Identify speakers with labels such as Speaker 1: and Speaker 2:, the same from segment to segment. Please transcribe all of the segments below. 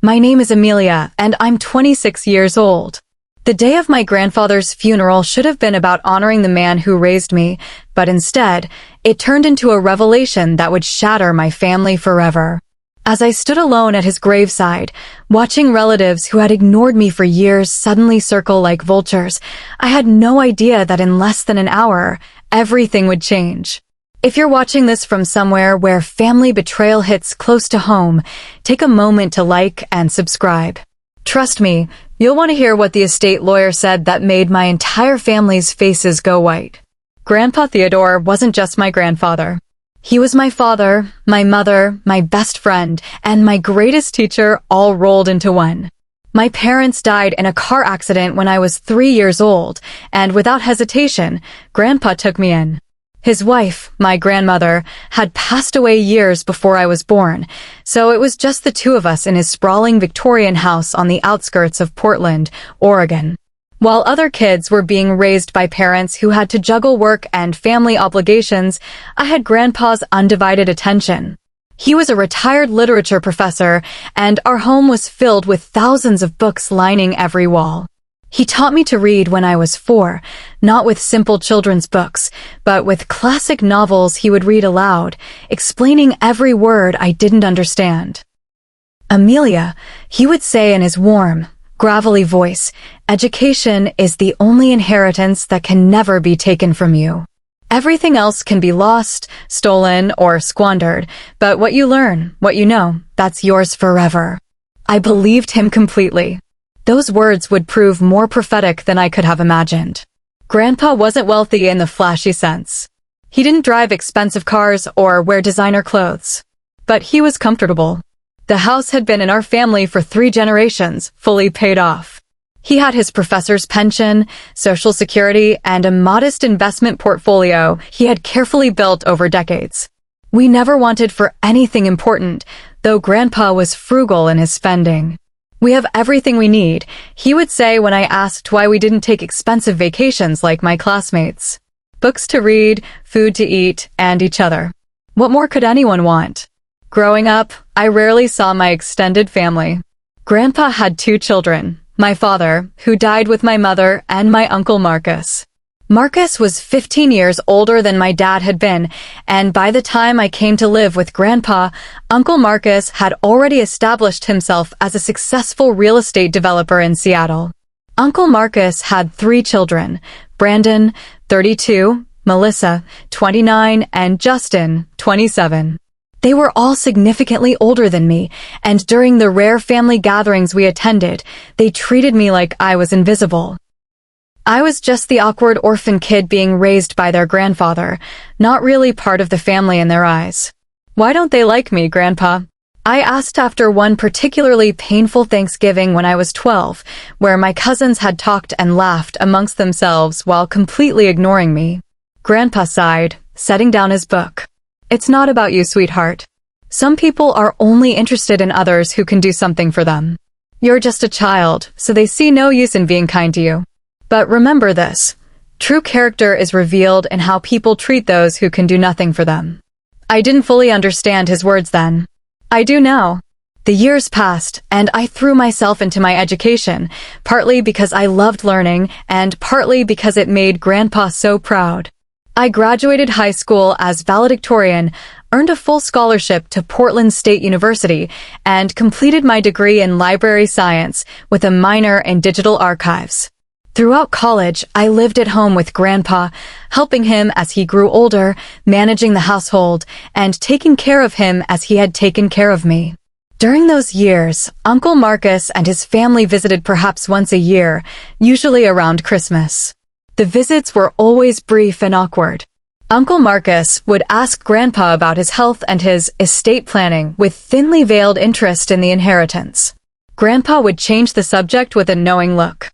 Speaker 1: My name is Amelia, and I'm 26 years old. The day of my grandfather's funeral should have been about honoring the man who raised me, but instead, it turned into a revelation that would shatter my family forever. As I stood alone at his graveside, watching relatives who had ignored me for years suddenly circle like vultures, I had no idea that in less than an hour, everything would change. If you're watching this from somewhere where family betrayal hits close to home, take a moment to like and subscribe. Trust me, you'll want to hear what the estate lawyer said that made my entire family's faces go white. Grandpa Theodore wasn't just my grandfather. He was my father, my mother, my best friend, and my greatest teacher all rolled into one. My parents died in a car accident when I was 3 years old, and without hesitation, Grandpa took me in. His wife, my grandmother, had passed away years before I was born, so it was just the two of us in his sprawling Victorian house on the outskirts of Portland, Oregon. While other kids were being raised by parents who had to juggle work and family obligations, I had Grandpa's undivided attention. He was a retired literature professor, and our home was filled with thousands of books lining every wall. He taught me to read when I was 4, not with simple children's books, but with classic novels he would read aloud, explaining every word I didn't understand. Amelia, he would say in his warm, gravelly voice, education is the only inheritance that can never be taken from you. Everything else can be lost, stolen, or squandered, but what you learn, what you know, that's yours forever. I believed him completely. Those words would prove more prophetic than I could have imagined. Grandpa wasn't wealthy in the flashy sense. He didn't drive expensive cars or wear designer clothes. But he was comfortable. The house had been in our family for 3 generations, fully paid off. He had his professor's pension, Social Security, and a modest investment portfolio he had carefully built over decades. We never wanted for anything important, though Grandpa was frugal in his spending. We have everything we need, he would say when I asked why we didn't take expensive vacations like my classmates. Books to read, food to eat, and each other. What more could anyone want? Growing up, I rarely saw my extended family. Grandpa had 2 children, my father, who died with my mother, and my uncle Marcus. Marcus was 15 years older than my dad had been, and by the time I came to live with Grandpa, Uncle Marcus had already established himself as a successful real estate developer in Seattle. Uncle Marcus had 3 children, Brandon, 32, Melissa, 29, and Justin, 27. They were all significantly older than me, and during the rare family gatherings we attended, they treated me like I was invisible. I was just the awkward orphan kid being raised by their grandfather, not really part of the family in their eyes. Why don't they like me, Grandpa? I asked after one particularly painful Thanksgiving when I was 12, where my cousins had talked and laughed amongst themselves while completely ignoring me. Grandpa sighed, setting down his book. It's not about you, sweetheart. Some people are only interested in others who can do something for them. You're just a child, so they see no use in being kind to you. But remember this, true character is revealed in how people treat those who can do nothing for them. I didn't fully understand his words then. I do now. The years passed, and I threw myself into my education, partly because I loved learning, and partly because it made Grandpa so proud. I graduated high school as valedictorian, earned a full scholarship to Portland State University, and completed my degree in library science with a minor in digital archives. Throughout college, I lived at home with Grandpa, helping him as he grew older, managing the household, and taking care of him as he had taken care of me. During those years, Uncle Marcus and his family visited perhaps once a year, usually around Christmas. The visits were always brief and awkward. Uncle Marcus would ask Grandpa about his health and his estate planning with thinly veiled interest in the inheritance. Grandpa would change the subject with a knowing look.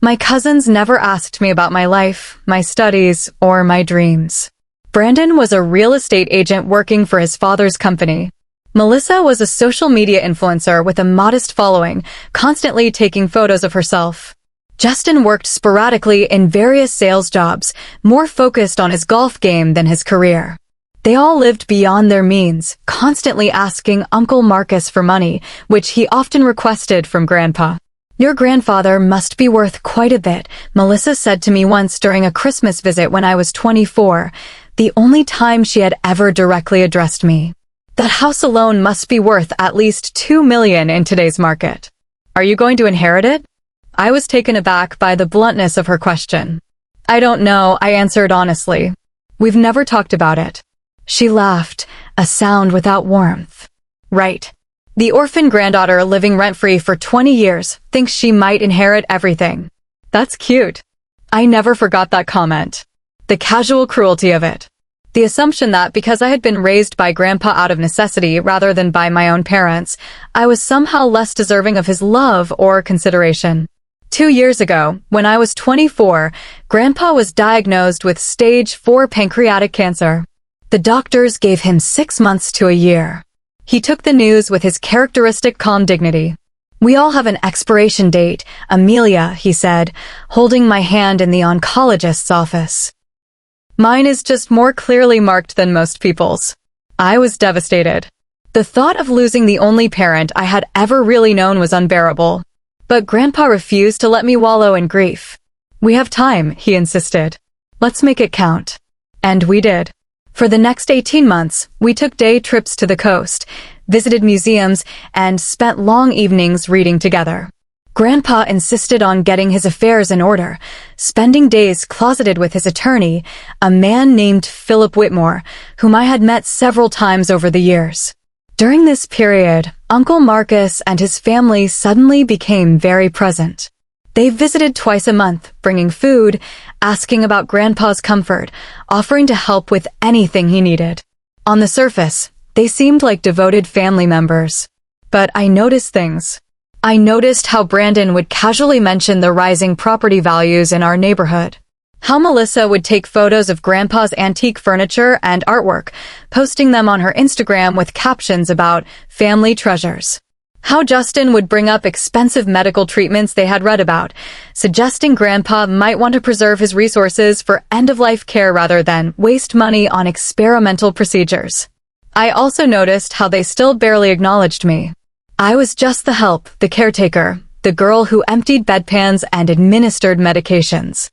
Speaker 1: My cousins never asked me about my life, my studies, or my dreams. Brandon was a real estate agent working for his father's company. Melissa was a social media influencer with a modest following, constantly taking photos of herself. Justin worked sporadically in various sales jobs, more focused on his golf game than his career. They all lived beyond their means, constantly asking Uncle Marcus for money, which he often requested from Grandpa. "Your grandfather must be worth quite a bit," Melissa said to me once during a Christmas visit when I was 24, the only time she had ever directly addressed me. "That house alone must be worth at least $2 million in today's market. Are you going to inherit it?" I was taken aback by the bluntness of her question. "I don't know," I answered honestly. "We've never talked about it." She laughed, a sound without warmth. "Right. The orphan granddaughter living rent-free for 20 years thinks she might inherit everything. That's cute." I never forgot that comment. The casual cruelty of it. The assumption that because I had been raised by Grandpa out of necessity rather than by my own parents, I was somehow less deserving of his love or consideration. 2 years ago, when I was 24, Grandpa was diagnosed with stage 4 pancreatic cancer. The doctors gave him 6 months to a year. He took the news with his characteristic calm dignity. "We all have an expiration date, Amelia," he said, holding my hand in the oncologist's office. "Mine is just more clearly marked than most people's." I was devastated. The thought of losing the only parent I had ever really known was unbearable. But Grandpa refused to let me wallow in grief. "We have time," he insisted. "Let's make it count." And we did. For the next 18 months, we took day trips to the coast, visited museums, and spent long evenings reading together. Grandpa insisted on getting his affairs in order, spending days closeted with his attorney, a man named Philip Whitmore, whom I had met several times over the years. During this period, Uncle Marcus and his family suddenly became very present. They visited twice a month, bringing food, asking about Grandpa's comfort, offering to help with anything he needed. On the surface, they seemed like devoted family members. But I noticed things. I noticed how Brandon would casually mention the rising property values in our neighborhood. How Melissa would take photos of Grandpa's antique furniture and artwork, posting them on her Instagram with captions about family treasures. How Justin would bring up expensive medical treatments they had read about, suggesting Grandpa might want to preserve his resources for end-of-life care rather than waste money on experimental procedures. I also noticed how they still barely acknowledged me. I was just the help, the caretaker, the girl who emptied bedpans and administered medications.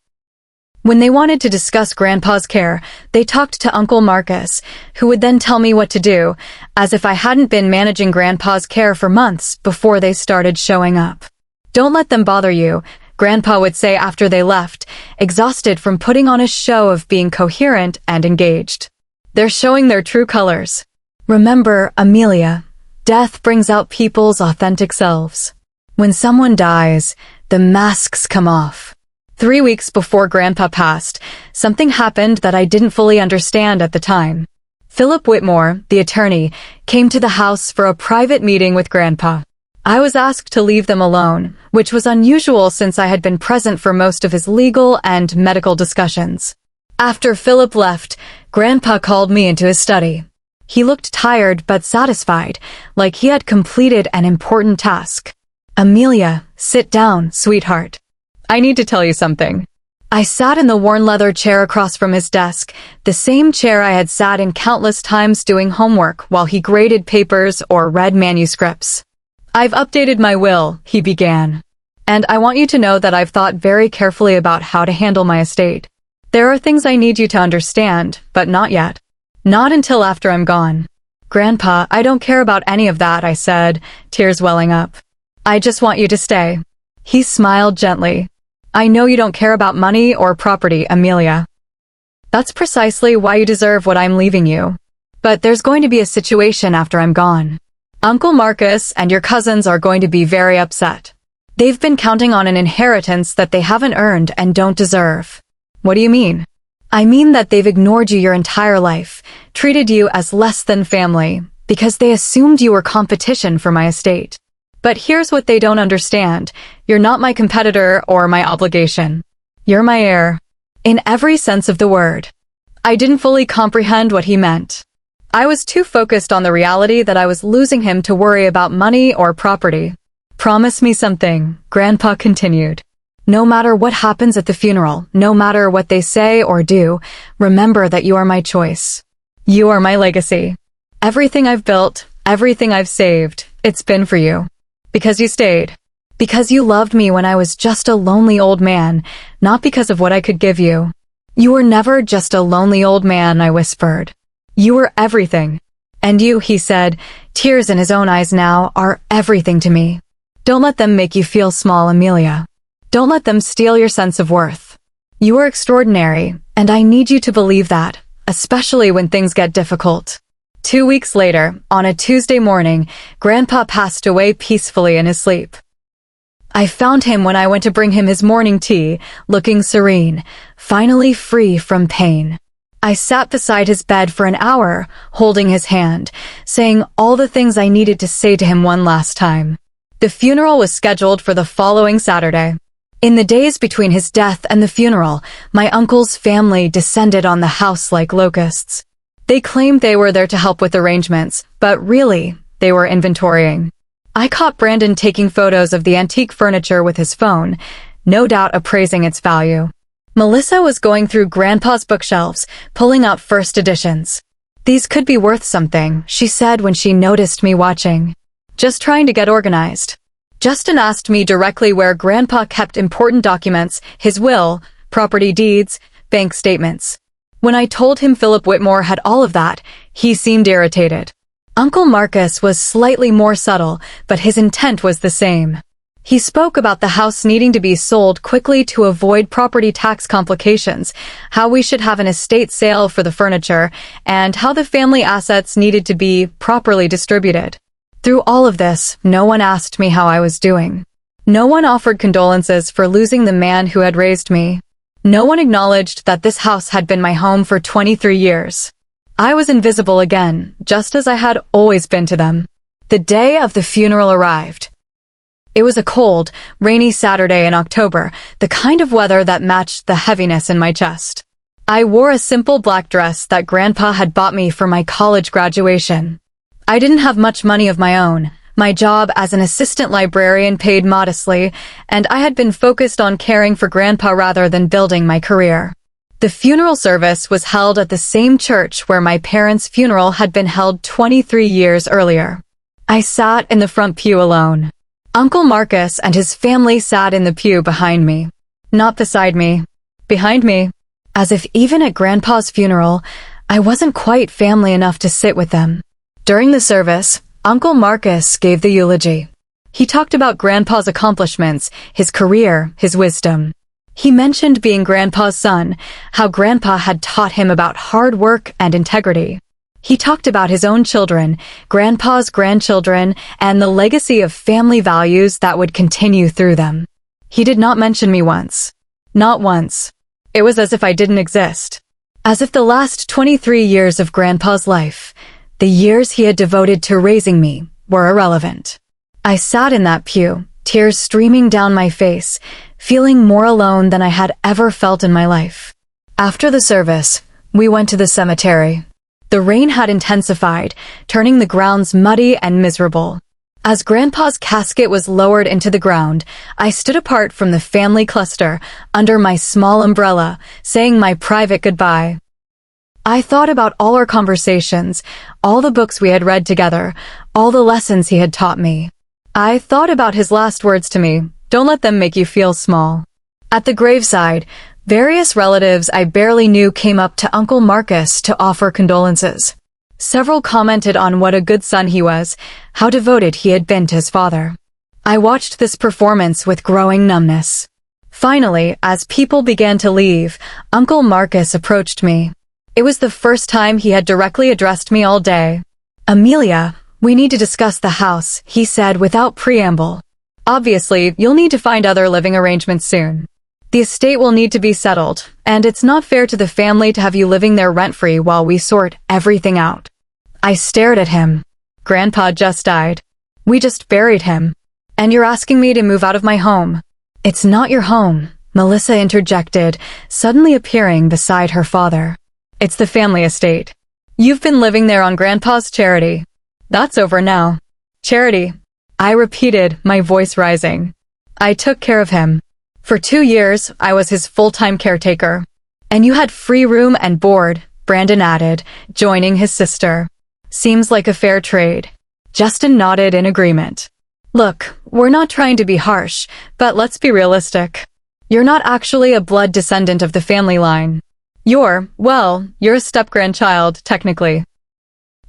Speaker 1: When they wanted to discuss Grandpa's care, they talked to Uncle Marcus, who would then tell me what to do, as if I hadn't been managing Grandpa's care for months before they started showing up. "Don't let them bother you," Grandpa would say after they left, exhausted from putting on a show of being coherent and engaged. "They're showing their true colors. Remember, Amelia, death brings out people's authentic selves. When someone dies, the masks come off." 3 weeks before Grandpa passed, something happened that I didn't fully understand at the time. Philip Whitmore, the attorney, came to the house for a private meeting with Grandpa. I was asked to leave them alone, which was unusual since I had been present for most of his legal and medical discussions. After Philip left, Grandpa called me into his study. He looked tired but satisfied, like he had completed an important task. "Amelia, sit down, sweetheart. I need to tell you something." I sat in the worn leather chair across from his desk, the same chair I had sat in countless times doing homework while he graded papers or read manuscripts. "I've updated my will," he began. "And I want you to know that I've thought very carefully about how to handle my estate. There are things I need you to understand, but not yet. Not until after I'm gone." "Grandpa, I don't care about any of that," I said, tears welling up. "I just want you to stay." He smiled gently. "I know you don't care about money or property, Amelia. That's precisely why you deserve what I'm leaving you. But there's going to be a situation after I'm gone. Uncle Marcus and your cousins are going to be very upset. They've been counting on an inheritance that they haven't earned and don't deserve." "What do you mean?" "I mean that they've ignored you your entire life, treated you as less than family, because they assumed you were competition for my estate. But here's what they don't understand. You're not my competitor or my obligation. You're my heir. In every sense of the word." I didn't fully comprehend what he meant. I was too focused on the reality that I was losing him to worry about money or property. "Promise me something," Grandpa continued. "No matter what happens at the funeral, no matter what they say or do, remember that you are my choice. You are my legacy. Everything I've built, everything I've saved, it's been for you. Because you stayed. Because you loved me when I was just a lonely old man, not because of what I could give you. You were never just a lonely old man, I whispered. You were everything. And you, he said, tears in his own eyes now, are everything to me. Don't let them make you feel small, Amelia. Don't let them steal your sense of worth. You are extraordinary, and I need you to believe that, especially when things get difficult. 2 weeks later, on a Tuesday morning, Grandpa passed away peacefully in his sleep. I found him when I went to bring him his morning tea, looking serene, finally free from pain. I sat beside his bed for an hour, holding his hand, saying all the things I needed to say to him one last time. The funeral was scheduled for the following Saturday. In the days between his death and the funeral, my uncle's family descended on the house like locusts. They claimed they were there to help with arrangements, but really, they were inventorying. I caught Brandon taking photos of the antique furniture with his phone, no doubt appraising its value. Melissa was going through Grandpa's bookshelves, pulling out first editions. These could be worth something, she said when she noticed me watching. Just trying to get organized. Justin asked me directly where Grandpa kept important documents, his will, property deeds, bank statements. When I told him Philip Whitmore had all of that, he seemed irritated. Uncle Marcus was slightly more subtle, but his intent was the same. He spoke about the house needing to be sold quickly to avoid property tax complications, how we should have an estate sale for the furniture, and how the family assets needed to be properly distributed. Through all of this, no one asked me how I was doing. No one offered condolences for losing the man who had raised me. No one acknowledged that this house had been my home for 23 years. I was invisible again, just as I had always been to them. The day of the funeral arrived. It was a cold, rainy Saturday in October, the kind of weather that matched the heaviness in my chest. I wore a simple black dress that Grandpa had bought me for my college graduation. I didn't have much money of my own. My job as an assistant librarian paid modestly, and I had been focused on caring for Grandpa rather than building my career. The funeral service was held at the same church where my parents' funeral had been held 23 years earlier. I sat in the front pew alone. Uncle Marcus and his family sat in the pew behind me. Not beside me. Behind me. As if even at Grandpa's funeral, I wasn't quite family enough to sit with them. During the service, Uncle Marcus gave the eulogy. He talked about Grandpa's accomplishments, his career, his wisdom. He mentioned being Grandpa's son, how Grandpa had taught him about hard work and integrity. He talked about his own children, Grandpa's grandchildren, and the legacy of family values that would continue through them. He did not mention me once. Not once. It was as if I didn't exist. As if the last 23 years of Grandpa's life, the years he had devoted to raising me, were irrelevant. I sat in that pew, tears streaming down my face, feeling more alone than I had ever felt in my life. After the service, we went to the cemetery. The rain had intensified, turning the grounds muddy and miserable. As Grandpa's casket was lowered into the ground, I stood apart from the family cluster, under my small umbrella, saying my private goodbye. I thought about all our conversations, all the books we had read together, all the lessons he had taught me. I thought about his last words to me, "Don't let them make you feel small." At the graveside, various relatives I barely knew came up to Uncle Marcus to offer condolences. Several commented on what a good son he was, how devoted he had been to his father. I watched this performance with growing numbness. Finally, as people began to leave, Uncle Marcus approached me. It was the first time he had directly addressed me all day. "Amelia, we need to discuss the house," he said without preamble. "Obviously, you'll need to find other living arrangements soon. The estate will need to be settled, and it's not fair to the family to have you living there rent-free while we sort everything out." I stared at him. Grandpa just died. We just buried him. And you're asking me to move out of my home. "It's not your home," Melissa interjected, suddenly appearing beside her father. "It's the family estate. You've been living there on Grandpa's charity. That's over now." "Charity," I repeated, my voice rising. "I took care of him. For 2 years, I was his full-time caretaker. And you had free room and board, Brandon added, joining his sister. Seems like a fair trade. Justin nodded in agreement. Look, we're not trying to be harsh, but let's be realistic. You're not actually a blood descendant of the family line. You're a step-grandchild, technically.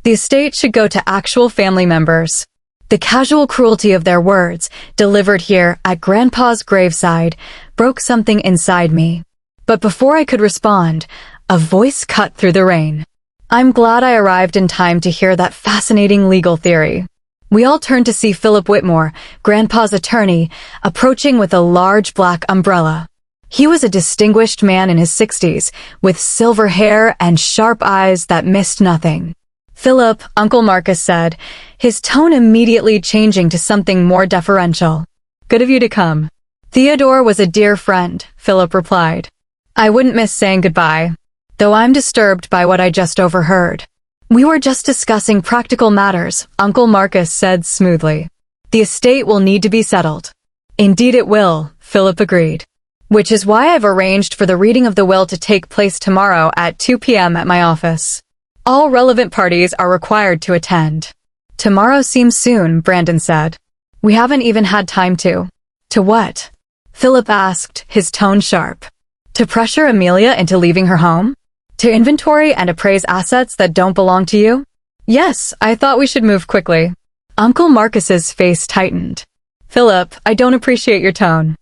Speaker 1: The estate should go to actual family members. The casual cruelty of their words, delivered here at Grandpa's graveside, broke something inside me. But before I could respond, a voice cut through the rain. I'm glad I arrived in time to hear that fascinating legal theory. We all turned to see Philip Whitmore, Grandpa's attorney, approaching with a large black umbrella. He was a distinguished man in his 60s, with silver hair and sharp eyes that missed nothing. Philip, Uncle Marcus said, his tone immediately changing to something more deferential. Good of you to come. Theodore was a dear friend, Philip replied. I wouldn't miss saying goodbye, though I'm disturbed by what I just overheard. We were just discussing practical matters, Uncle Marcus said smoothly. The estate will need to be settled. Indeed it will, Philip agreed. Which is why I've arranged for the reading of the will to take place tomorrow at 2 p.m. at my office. All relevant parties are required to attend. Tomorrow seems soon, Brandon said. We haven't even had time to. To what? Philip asked, his tone sharp. To pressure Amelia into leaving her home? To inventory and appraise assets that don't belong to you? Yes, I thought we should move quickly. Uncle Marcus's face tightened. Philip, I don't appreciate your tone.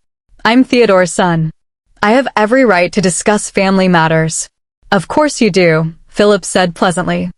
Speaker 1: I'm Theodore's son. I have every right to discuss family matters. Of course you do, Philip said pleasantly.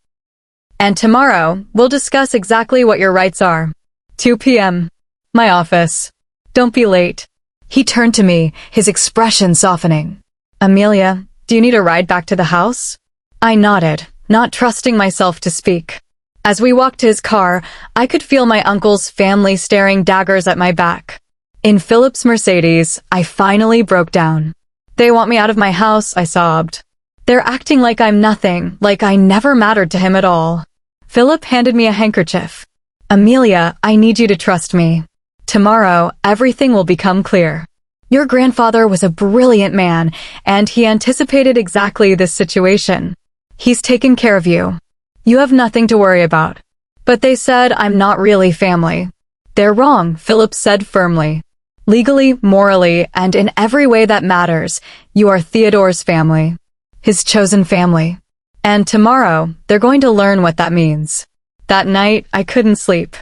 Speaker 1: And tomorrow, we'll discuss exactly what your rights are. 2 p.m. My office. Don't be late. He turned to me, his expression softening. Amelia, do you need a ride back to the house? I nodded, not trusting myself to speak. As we walked to his car, I could feel my uncle's family staring daggers at my back. In Philip's Mercedes, I finally broke down. They want me out of my house, I sobbed. They're acting like I'm nothing, like I never mattered to him at all. Philip handed me a handkerchief. Amelia, I need you to trust me. Tomorrow, everything will become clear. Your grandfather was a brilliant man, and he anticipated exactly this situation. He's taken care of you. You have nothing to worry about. But they said I'm not really family. They're wrong, Philip said firmly. Legally, morally, and in every way that matters, you are Theodore's family. His chosen family. And tomorrow, they're going to learn what that means. That night, I couldn't sleep.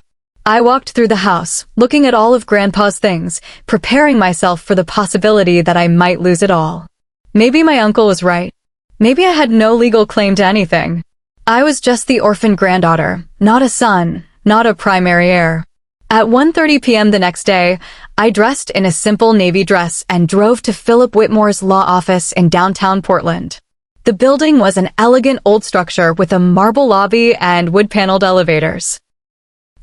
Speaker 1: I walked through the house, looking at all of Grandpa's things, preparing myself for the possibility that I might lose it all. Maybe my uncle was right. Maybe I had no legal claim to anything. I was just the orphan granddaughter, not a son, not a primary heir. At 1:30 p.m. the next day, I dressed in a simple navy dress and drove to Philip Whitmore's law office in downtown Portland. The building was an elegant old structure with a marble lobby and wood-paneled elevators.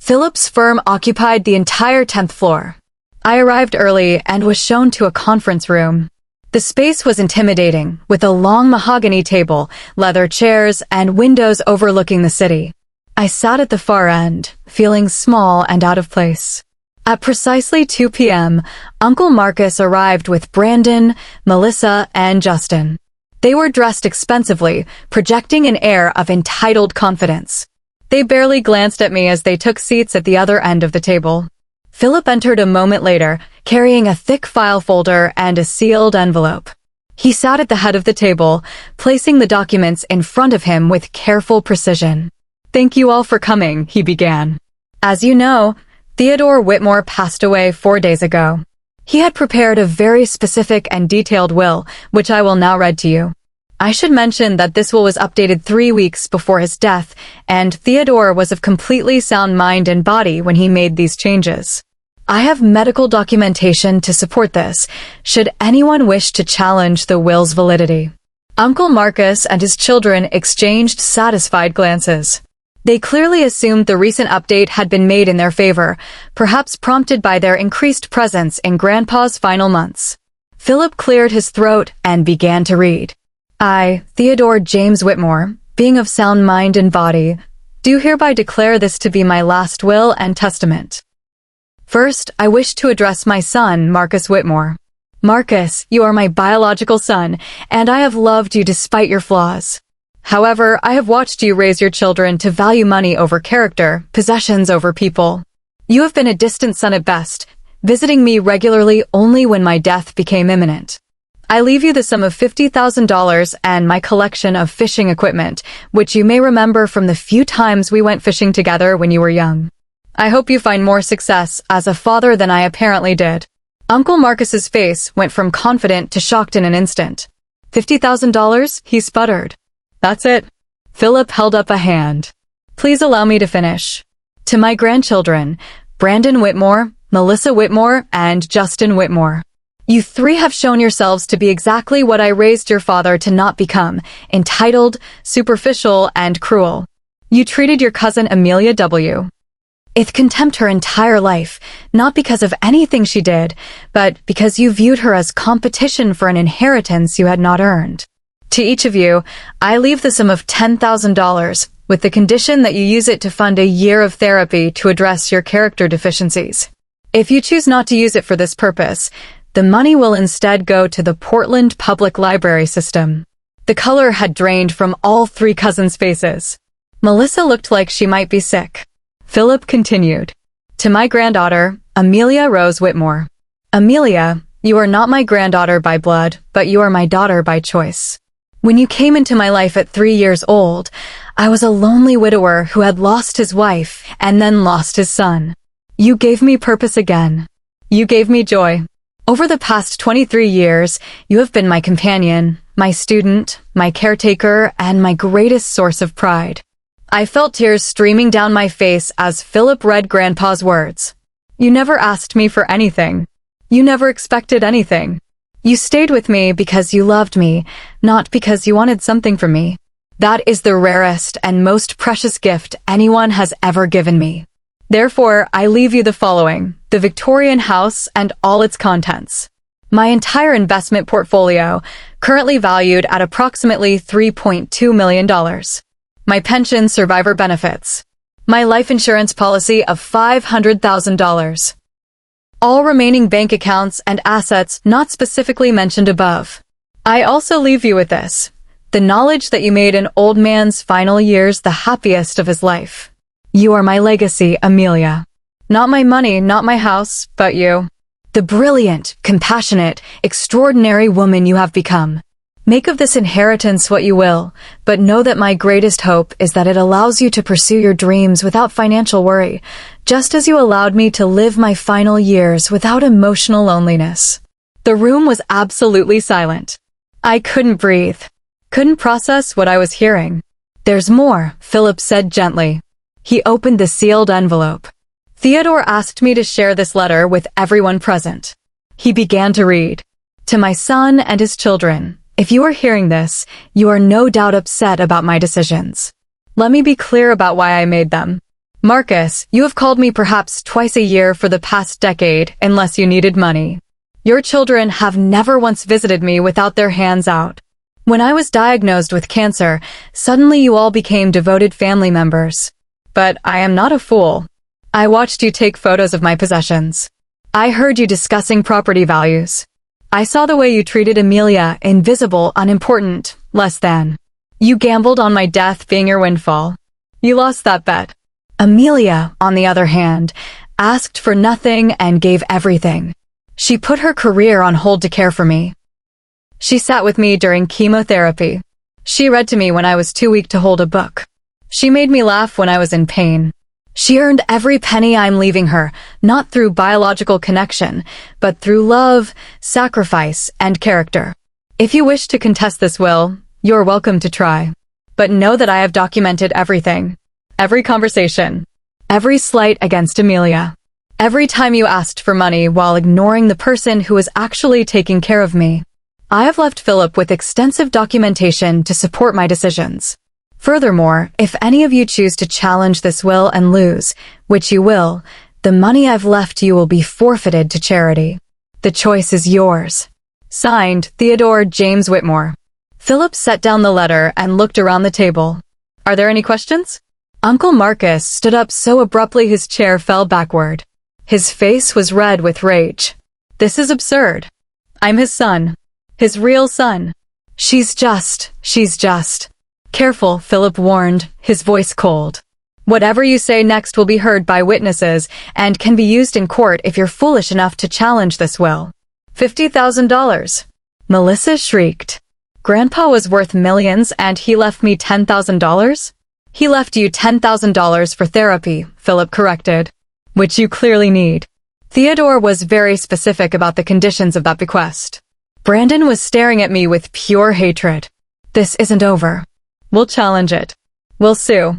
Speaker 1: Philip's firm occupied the entire 10th floor. I arrived early and was shown to a conference room. The space was intimidating, with a long mahogany table, leather chairs, and windows overlooking the city. I sat at the far end, feeling small and out of place. At precisely 2 p.m., Uncle Marcus arrived with Brandon, Melissa, and Justin. They were dressed expensively, projecting an air of entitled confidence. They barely glanced at me as they took seats at the other end of the table. Philip entered a moment later, carrying a thick file folder and a sealed envelope. He sat at the head of the table, placing the documents in front of him with careful precision. Thank you all for coming, he began. As you know, Theodore Whitmore passed away 4 days ago. He had prepared a very specific and detailed will, which I will now read to you. I should mention that this will was updated 3 weeks before his death, and Theodore was of completely sound mind and body when he made these changes. I have medical documentation to support this, should anyone wish to challenge the will's validity. Uncle Marcus and his children exchanged satisfied glances. They clearly assumed the recent update had been made in their favor, perhaps prompted by their increased presence in Grandpa's final months. Philip cleared his throat and began to read. I, Theodore James Whitmore, being of sound mind and body, do hereby declare this to be my last will and testament. First, I wish to address my son, Marcus Whitmore. Marcus, you are my biological son, and I have loved you despite your flaws. However, I have watched you raise your children to value money over character, possessions over people. You have been a distant son at best, visiting me regularly only when my death became imminent. I leave you the sum of $50,000 and my collection of fishing equipment, which you may remember from the few times we went fishing together when you were young. I hope you find more success as a father than I apparently did. Uncle Marcus's face went from confident to shocked in an instant. $50,000? He sputtered. That's it. Philip held up a hand. Please allow me to finish. To my grandchildren, Brandon Whitmore, Melissa Whitmore, and Justin Whitmore. You three have shown yourselves to be exactly what I raised your father to not become, entitled, superficial, and cruel. You treated your cousin Amelia W. with contempt her entire life, not because of anything she did, but because you viewed her as competition for an inheritance you had not earned. To each of you, I leave the sum of $10,000, with the condition that you use it to fund a year of therapy to address your character deficiencies. If you choose not to use it for this purpose, the money will instead go to the Portland Public Library system. The color had drained from all three cousins' faces. Melissa looked like she might be sick. Philip continued. To my granddaughter, Amelia Rose Whitmore. Amelia, you are not my granddaughter by blood, but you are my daughter by choice. When you came into my life at 3 years old, I was a lonely widower who had lost his wife and then lost his son. You gave me purpose again. You gave me joy. Over the past 23 years, you have been my companion, my student, my caretaker, and my greatest source of pride. I felt tears streaming down my face as Philip read Grandpa's words. You never asked me for anything. You never expected anything. You stayed with me because you loved me, not because you wanted something from me. That is the rarest and most precious gift anyone has ever given me. Therefore, I leave you the following: the Victorian house and all its contents. My entire investment portfolio, currently valued at approximately $3.2 million. My pension survivor benefits. My life insurance policy of $500,000. All remaining bank accounts and assets not specifically mentioned above. I also leave you with this: the knowledge that you made an old man's final years the happiest of his life. You are my legacy, Amelia. Not my money, not my house, but you. The brilliant, compassionate, extraordinary woman you have become. Make of this inheritance what you will, but know that my greatest hope is that it allows you to pursue your dreams without financial worry, just as you allowed me to live my final years without emotional loneliness. The room was absolutely silent. I couldn't breathe. Couldn't process what I was hearing. There's more, Philip said gently. He opened the sealed envelope. Theodore asked me to share this letter with everyone present. He began to read. To my son and his children, if you are hearing this, you are no doubt upset about my decisions. Let me be clear about why I made them. Marcus, you have called me perhaps twice a year for the past decade, unless you needed money. Your children have never once visited me without their hands out. When I was diagnosed with cancer, suddenly you all became devoted family members. But I am not a fool. I watched you take photos of my possessions. I heard you discussing property values. I saw the way you treated Amelia, invisible, unimportant, less than. You gambled on my death being your windfall. You lost that bet. Amelia, on the other hand, asked for nothing and gave everything. She put her career on hold to care for me. She sat with me during chemotherapy. She read to me when I was too weak to hold a book. She made me laugh when I was in pain. She earned every penny I'm leaving her, not through biological connection, but through love, sacrifice, and character. If you wish to contest this will, you're welcome to try. But know that I have documented everything. Every conversation. Every slight against Amelia. Every time you asked for money while ignoring the person who was actually taking care of me. I have left Philip with extensive documentation to support my decisions. Furthermore, if any of you choose to challenge this will and lose, which you will, the money I've left you will be forfeited to charity. The choice is yours. Signed, Theodore James Whitmore. Philip set down the letter and looked around the table. Are there any questions? Uncle Marcus stood up so abruptly his chair fell backward. His face was red with rage. This is absurd. I'm his son. His real son. She's just. Careful, Philip warned, his voice cold. Whatever you say next will be heard by witnesses and can be used in court if you're foolish enough to challenge this will. $50,000. Melissa shrieked. Grandpa was worth millions and he left me $10,000? He left you $10,000 for therapy, Philip corrected. Which you clearly need. Theodore was very specific about the conditions of that bequest. Brandon was staring at me with pure hatred. This isn't over. We'll challenge it. We'll sue.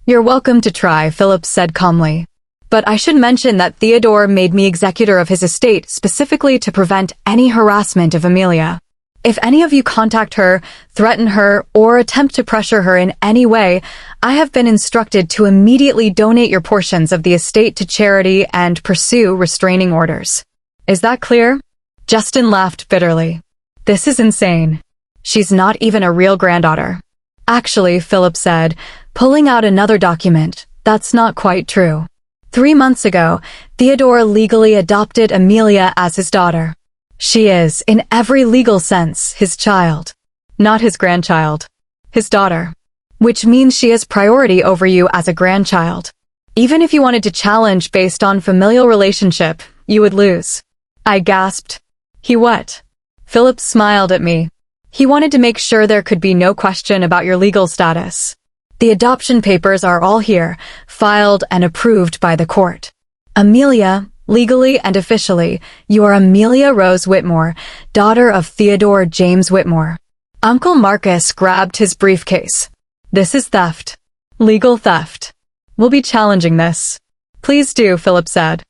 Speaker 1: You're welcome to try, Philip said calmly. But I should mention that Theodore made me executor of his estate specifically to prevent any harassment of Amelia. If any of you contact her, threaten her, or attempt to pressure her in any way, I have been instructed to immediately donate your portions of the estate to charity and pursue restraining orders. Is that clear? Justin laughed bitterly. This is insane. She's not even a real granddaughter. Actually, Philip said, pulling out another document, that's not quite true. 3 months ago, Theodore legally adopted Amelia as his daughter. She is, in every legal sense, his child. Not his grandchild. His daughter. Which means she has priority over you as a grandchild. Even if you wanted to challenge based on familial relationship, you would lose. I gasped. He what? Philip smiled at me. He wanted to make sure there could be no question about your legal status. The adoption papers are all here, filed and approved by the court. Amelia, legally and officially, you are Amelia Rose Whitmore, daughter of Theodore James Whitmore. Uncle Marcus grabbed his briefcase. This is theft. Legal theft. We'll be challenging this. Please do, Philip said.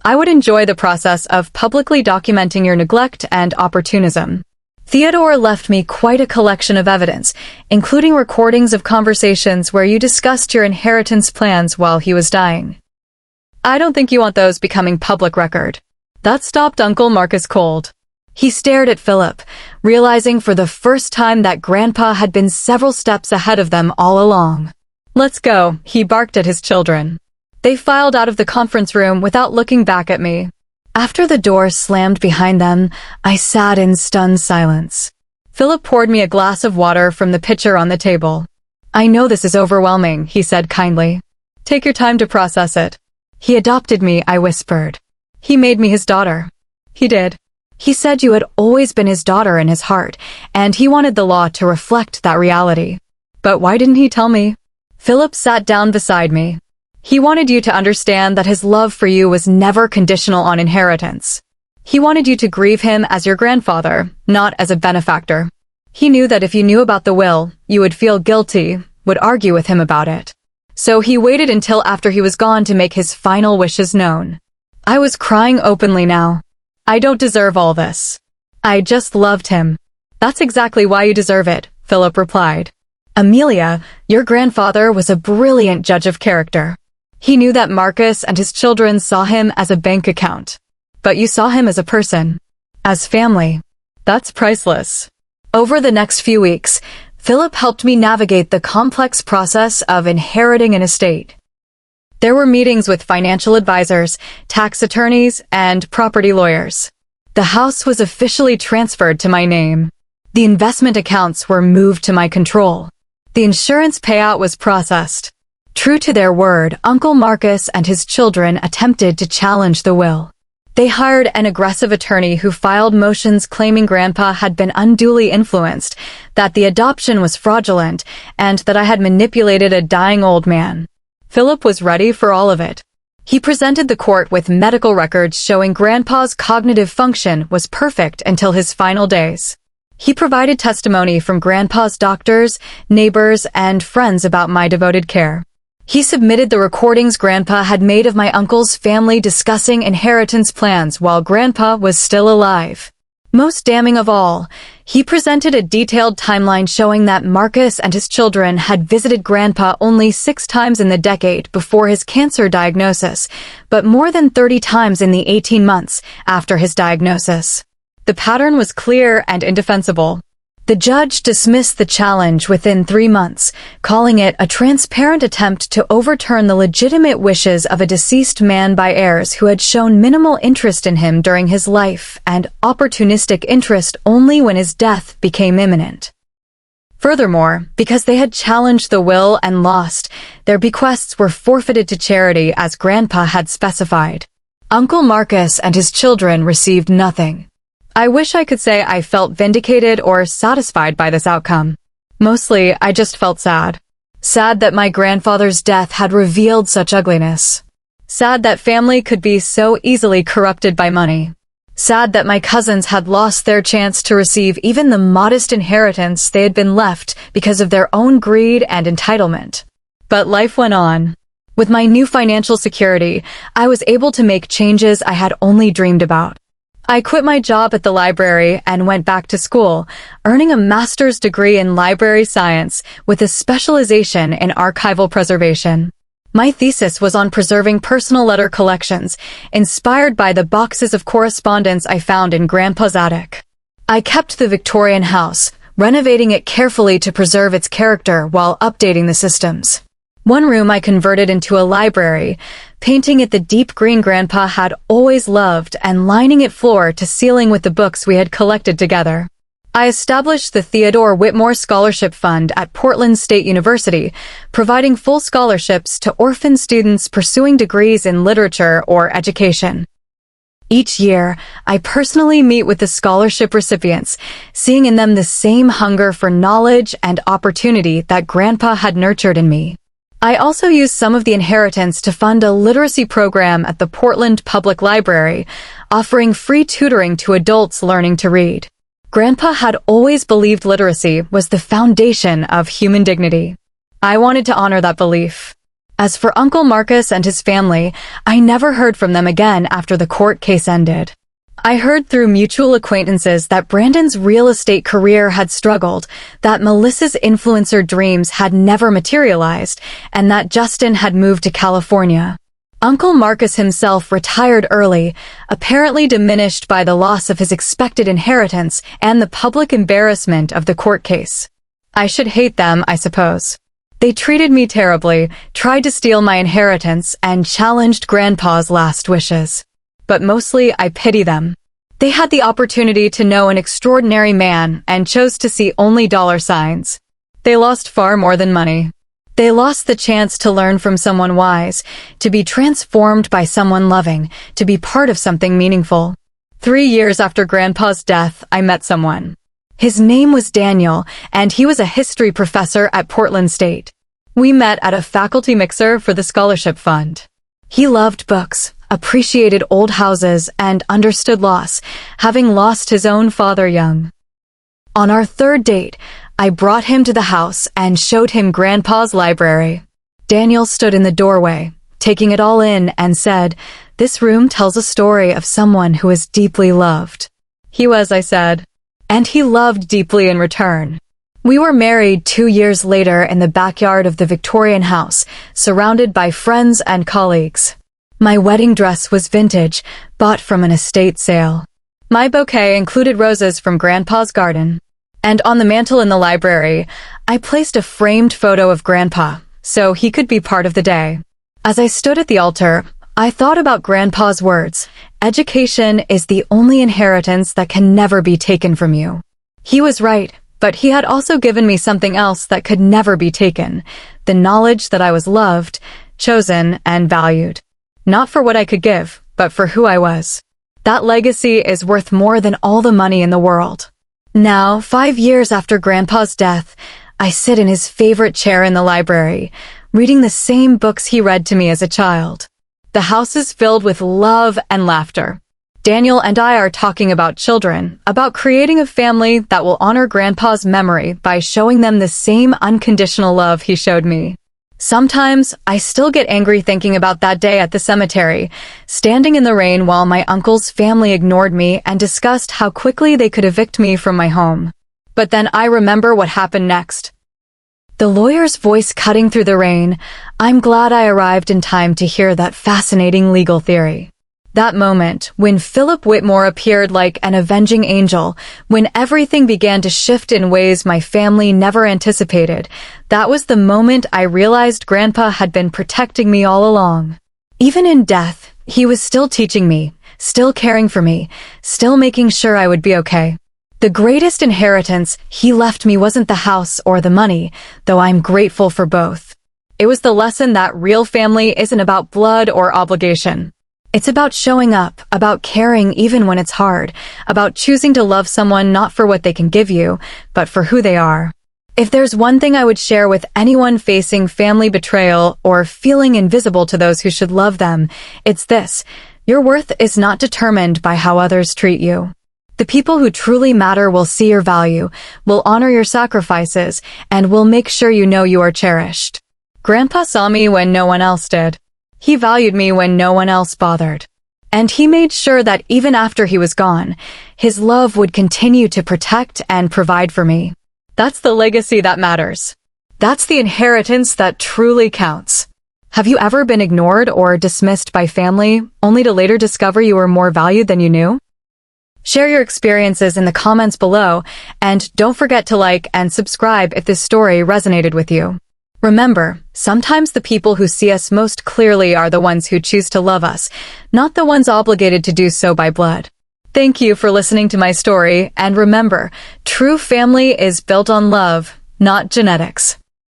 Speaker 1: I would enjoy the process of publicly documenting your neglect and opportunism. Theodore left me quite a collection of evidence, including recordings of conversations where you discussed your inheritance plans while he was dying. I don't think you want those becoming public record. That stopped Uncle Marcus cold. He stared at Philip, realizing for the first time that Grandpa had been several steps ahead of them all along. Let's go, he barked at his children. They filed out of the conference room without looking back at me. After the door slammed behind them, I sat in stunned silence. Philip poured me a glass of water from the pitcher on the table. I know this is overwhelming, he said kindly. Take your time to process it. He adopted me, I whispered. He made me his daughter. He did. He said you had always been his daughter in his heart, and he wanted the law to reflect that reality. But why didn't he tell me? Philip sat down beside me. He wanted you to understand that his love for you was never conditional on inheritance. He wanted you to grieve him as your grandfather, not as a benefactor. He knew that if you knew about the will, you would feel guilty, would argue with him about it. So he waited until after he was gone to make his final wishes known. I was crying openly now. I don't deserve all this. I just loved him. That's exactly why you deserve it, Philip replied. Amelia, your grandfather was a brilliant judge of character. He knew that Marcus and his children saw him as a bank account. But you saw him as a person. As family. That's priceless. Over the next few weeks, Philip helped me navigate the complex process of inheriting an estate. There were meetings with financial advisors, tax attorneys, and property lawyers. The house was officially transferred to my name. The investment accounts were moved to my control. The insurance payout was processed. True to their word, Uncle Marcus and his children attempted to challenge the will. They hired an aggressive attorney who filed motions claiming Grandpa had been unduly influenced, that the adoption was fraudulent, and that I had manipulated a dying old man. Philip was ready for all of it. He presented the court with medical records showing Grandpa's cognitive function was perfect until his final days. He provided testimony from Grandpa's doctors, neighbors, and friends about my devoted care. He submitted the recordings Grandpa had made of my uncle's family discussing inheritance plans while Grandpa was still alive. Most damning of all, he presented a detailed timeline showing that Marcus and his children had visited Grandpa only 6 times in the decade before his cancer diagnosis, but more than 30 times in the 18 months after his diagnosis. The pattern was clear and indefensible. The judge dismissed the challenge within 3 months, calling it a transparent attempt to overturn the legitimate wishes of a deceased man by heirs who had shown minimal interest in him during his life and opportunistic interest only when his death became imminent. Furthermore, because they had challenged the will and lost, their bequests were forfeited to charity as Grandpa had specified. Uncle Marcus and his children received nothing. I wish I could say I felt vindicated or satisfied by this outcome. Mostly, I just felt sad. Sad that my grandfather's death had revealed such ugliness. Sad that family could be so easily corrupted by money. Sad that my cousins had lost their chance to receive even the modest inheritance they had been left because of their own greed and entitlement. But life went on. With my new financial security, I was able to make changes I had only dreamed about. I quit my job at the library and went back to school, earning a master's degree in library science with a specialization in archival preservation. My thesis was on preserving personal letter collections, inspired by the boxes of correspondence I found in Grandpa's attic. I kept the Victorian house, renovating it carefully to preserve its character while updating the systems. One room I converted into a library, painting it the deep green Grandpa had always loved and lining it floor to ceiling with the books we had collected together. I established the Theodore Whitmore Scholarship Fund at Portland State University, providing full scholarships to orphan students pursuing degrees in literature or education. Each year, I personally meet with the scholarship recipients, seeing in them the same hunger for knowledge and opportunity that Grandpa had nurtured in me. I also used some of the inheritance to fund a literacy program at the Portland Public Library, offering free tutoring to adults learning to read. Grandpa had always believed literacy was the foundation of human dignity. I wanted to honor that belief. As for Uncle Marcus and his family, I never heard from them again after the court case ended. I heard through mutual acquaintances that Brandon's real estate career had struggled, that Melissa's influencer dreams had never materialized, and that Justin had moved to California. Uncle Marcus himself retired early, apparently diminished by the loss of his expected inheritance and the public embarrassment of the court case. I should hate them, I suppose. They treated me terribly, tried to steal my inheritance, and challenged Grandpa's last wishes. But mostly I pity them. They had the opportunity to know an extraordinary man and chose to see only dollar signs. They lost far more than money. They lost the chance to learn from someone wise, to be transformed by someone loving, to be part of something meaningful. 3 years after Grandpa's death, I met someone. His name was Daniel, and he was a history professor at Portland State. We met at a faculty mixer for the scholarship fund. He loved books, appreciated old houses, and understood loss, having lost his own father young. On our third date, I brought him to the house and showed him Grandpa's library. Daniel stood in the doorway, taking it all in, and said, "This room tells a story of someone who is deeply loved." He was, I said, and he loved deeply in return. We were married 2 years later in the backyard of the Victorian house, surrounded by friends and colleagues. My wedding dress was vintage, bought from an estate sale. My bouquet included roses from Grandpa's garden. And on the mantel in the library, I placed a framed photo of Grandpa, so he could be part of the day. As I stood at the altar, I thought about Grandpa's words, "Education is the only inheritance that can never be taken from you." He was right, but he had also given me something else that could never be taken, the knowledge that I was loved, chosen, and valued. Not for what I could give, but for who I was. That legacy is worth more than all the money in the world. Now, 5 years after Grandpa's death, I sit in his favorite chair in the library, reading the same books he read to me as a child. The house is filled with love and laughter. Daniel and I are talking about children, about creating a family that will honor Grandpa's memory by showing them the same unconditional love he showed me. Sometimes, I still get angry thinking about that day at the cemetery, standing in the rain while my uncle's family ignored me and discussed how quickly they could evict me from my home. But then I remember what happened next. The lawyer's voice cutting through the rain, I'm glad I arrived in time to hear that fascinating legal theory. That moment, when Philip Whitmore appeared like an avenging angel, when everything began to shift in ways my family never anticipated, that was the moment I realized Grandpa had been protecting me all along. Even in death, he was still teaching me, still caring for me, still making sure I would be okay. The greatest inheritance he left me wasn't the house or the money, though I'm grateful for both. It was the lesson that real family isn't about blood or obligation. It's about showing up, about caring even when it's hard, about choosing to love someone not for what they can give you, but for who they are. If there's one thing I would share with anyone facing family betrayal or feeling invisible to those who should love them, it's this: your worth is not determined by how others treat you. The people who truly matter will see your value, will honor your sacrifices, and will make sure you know you are cherished. Grandpa saw me when no one else did. He valued me when no one else bothered. And he made sure that even after he was gone, his love would continue to protect and provide for me. That's the legacy that matters. That's the inheritance that truly counts. Have you ever been ignored or dismissed by family, only to later discover you were more valued than you knew? Share your experiences in the comments below, and don't forget to like and subscribe if this story resonated with you. Remember, sometimes the people who see us most clearly are the ones who choose to love us, not the ones obligated to do so by blood. Thank you for listening to my story, and remember, true family is built on love, not genetics.